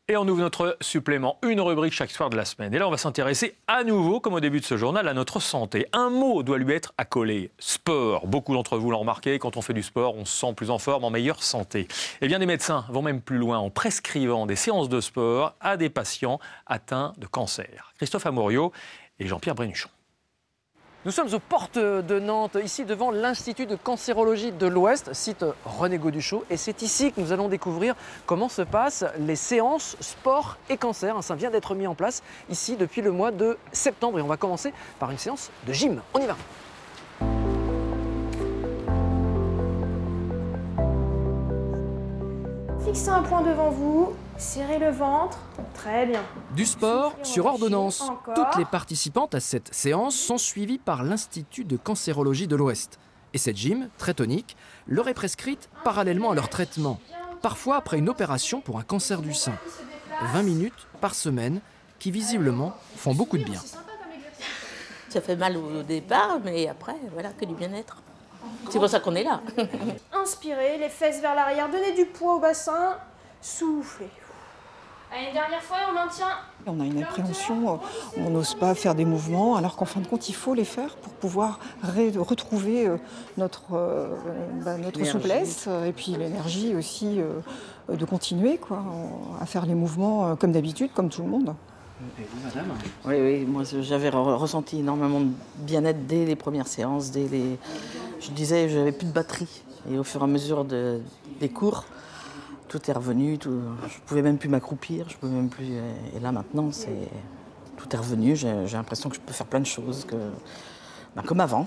Et on ouvre notre supplément, une rubrique chaque soir de la semaine. Et là, on va s'intéresser à nouveau, comme au début de ce journal, à notre santé. Un mot doit lui être accolé, sport. Beaucoup d'entre vous l'ont remarqué, quand on fait du sport, on se sent plus en forme, en meilleure santé. Eh bien, des médecins vont même plus loin en prescrivant des séances de sport à des patients atteints de cancer. Christophe Amouriot et Jean-Pierre Brénuchon. Nous sommes aux portes de Nantes, ici devant l'Institut de cancérologie de l'Ouest, site René Gauduchot. Et c'est ici que nous allons découvrir comment se passent les séances sport et cancer. Ça vient d'être mis en place ici depuis le mois de septembre. Et on va commencer par une séance de gym. On y va. Fixez un point devant vous, serrez le ventre, très bien. Du sport sur ordonnance. Encore. Toutes les participantes à cette séance sont suivies par l'Institut de cancérologie de l'Ouest. Et cette gym, très tonique, leur est prescrite parallèlement à leur traitement. Parfois après une opération pour un cancer du sein. 20 minutes par semaine qui visiblement font beaucoup de bien. Ça fait mal au départ, mais après, voilà, que du bien-être. C'est pour ça qu'on est là. Inspirez, les fesses vers l'arrière, donnez du poids au bassin, soufflez. Allez, une dernière fois, on maintient. On a une appréhension, on n'ose pas faire des mouvements, alors qu'en fin de compte, il faut les faire pour pouvoir retrouver notre souplesse et puis l'énergie aussi de continuer à faire les mouvements comme d'habitude, comme tout le monde. Et vous, madame ? Oui, moi j'avais ressenti énormément de bien-être dès les premières séances, je disais j'avais plus de batterie. Et au fur et à mesure des cours, tout est revenu, je ne pouvais même plus m'accroupir, je pouvais même plus. Et là maintenant, tout est revenu, j'ai l'impression que je peux faire plein de choses, comme avant.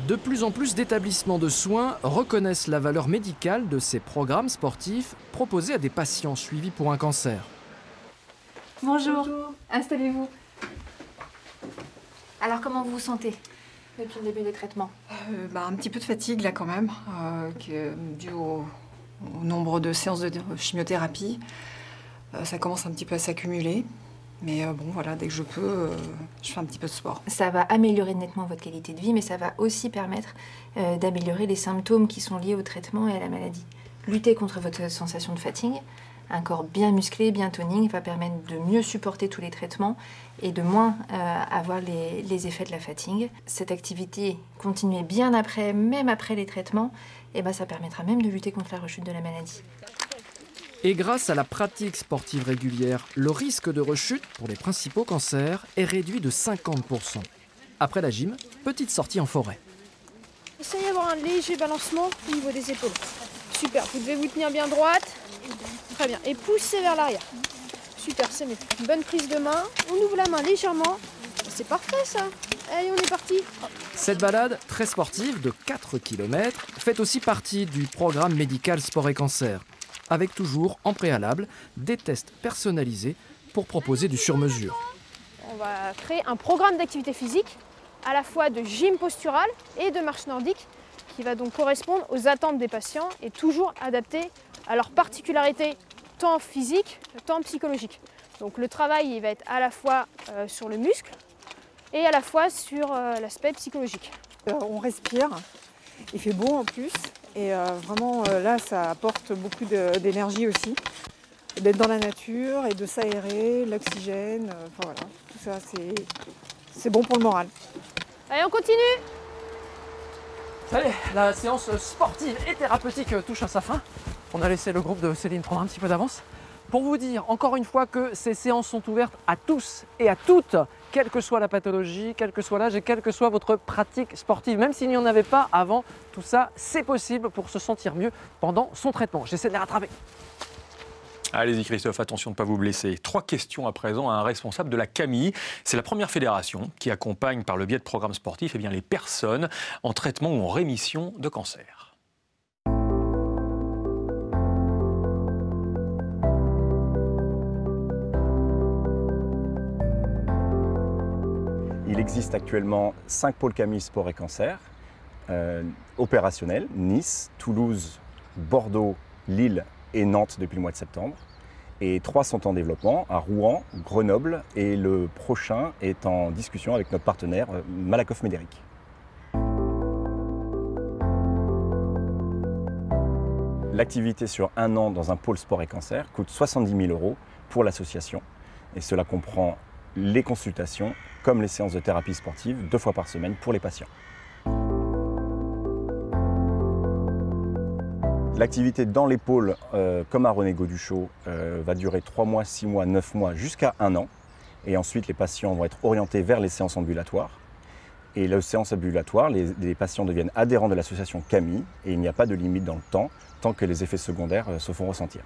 De plus en plus d'établissements de soins reconnaissent la valeur médicale de ces programmes sportifs proposés à des patients suivis pour un cancer. Bonjour. Installez-vous. Alors, comment vous vous sentez depuis le début des traitements? Un petit peu de fatigue là quand même, dû au nombre de séances de chimiothérapie. Ça commence un petit peu à s'accumuler. Mais voilà, dès que je peux, je fais un petit peu de sport. Ça va améliorer nettement votre qualité de vie, mais ça va aussi permettre d'améliorer les symptômes qui sont liés au traitement et à la maladie. Lutter contre votre sensation de fatigue. Un corps bien musclé, bien tonique, va permettre de mieux supporter tous les traitements et de moins avoir les effets de la fatigue. Cette activité continuer bien après, même après les traitements, et ça permettra même de lutter contre la rechute de la maladie. Et grâce à la pratique sportive régulière, le risque de rechute pour les principaux cancers est réduit de 50%. Après la gym, petite sortie en forêt. Essayez d'avoir un léger balancement au niveau des épaules. Super, vous devez vous tenir bien droite. Très bien, et poussez vers l'arrière. Super, c'est mieux. Bonne prise de main, on ouvre la main légèrement. C'est parfait ça. Allez, on est parti. Cette balade très sportive de 4 km fait aussi partie du programme médical sport et cancer, avec toujours en préalable des tests personnalisés pour proposer du sur-mesure. On va créer un programme d'activité physique, à la fois de gym postural et de marche nordique, qui va donc correspondre aux attentes des patients et toujours adapté à leurs particularités tant physiques, tant psychologiques. Donc le travail il va être à la fois sur le muscle et à la fois sur l'aspect psychologique. On respire, il fait beau en plus et vraiment là ça apporte beaucoup d'énergie aussi. D'être dans la nature et de s'aérer, l'oxygène, voilà, tout ça c'est bon pour le moral. Allez, on continue. Allez, la séance sportive et thérapeutique touche à sa fin. On a laissé le groupe de Céline prendre un petit peu d'avance. Pour vous dire encore une fois que ces séances sont ouvertes à tous et à toutes, quelle que soit la pathologie, quel que soit l'âge et quelle que soit votre pratique sportive. Même s'il n'y en avait pas avant, tout ça, c'est possible pour se sentir mieux pendant son traitement. J'essaie de les rattraper. Allez-y Christophe, attention de ne pas vous blesser. 3 questions à présent à un responsable de la CAMI. C'est la première fédération qui accompagne par le biais de programmes sportifs les personnes en traitement ou en rémission de cancer. Il existe actuellement 5 pôles CAMI sport et cancer opérationnels, Nice, Toulouse, Bordeaux, Lille et Nantes depuis le mois de septembre. Et 3 sont en développement, à Rouen, Grenoble et le prochain est en discussion avec notre partenaire Malakoff Médéric. L'activité sur 1 an dans un pôle sport et cancer coûte 70 000 € pour l'association. Et cela comprend les consultations comme les séances de thérapie sportive 2 fois par semaine pour les patients. L'activité dans les pôles, comme à René Gauduchot, va durer 3 mois, 6 mois, 9 mois, jusqu'à 1 an. Et ensuite, les patients vont être orientés vers les séances ambulatoires. Et les séances ambulatoires, les patients deviennent adhérents de l'association CAMI et il n'y a pas de limite dans le temps, tant que les effets secondaires se font ressentir.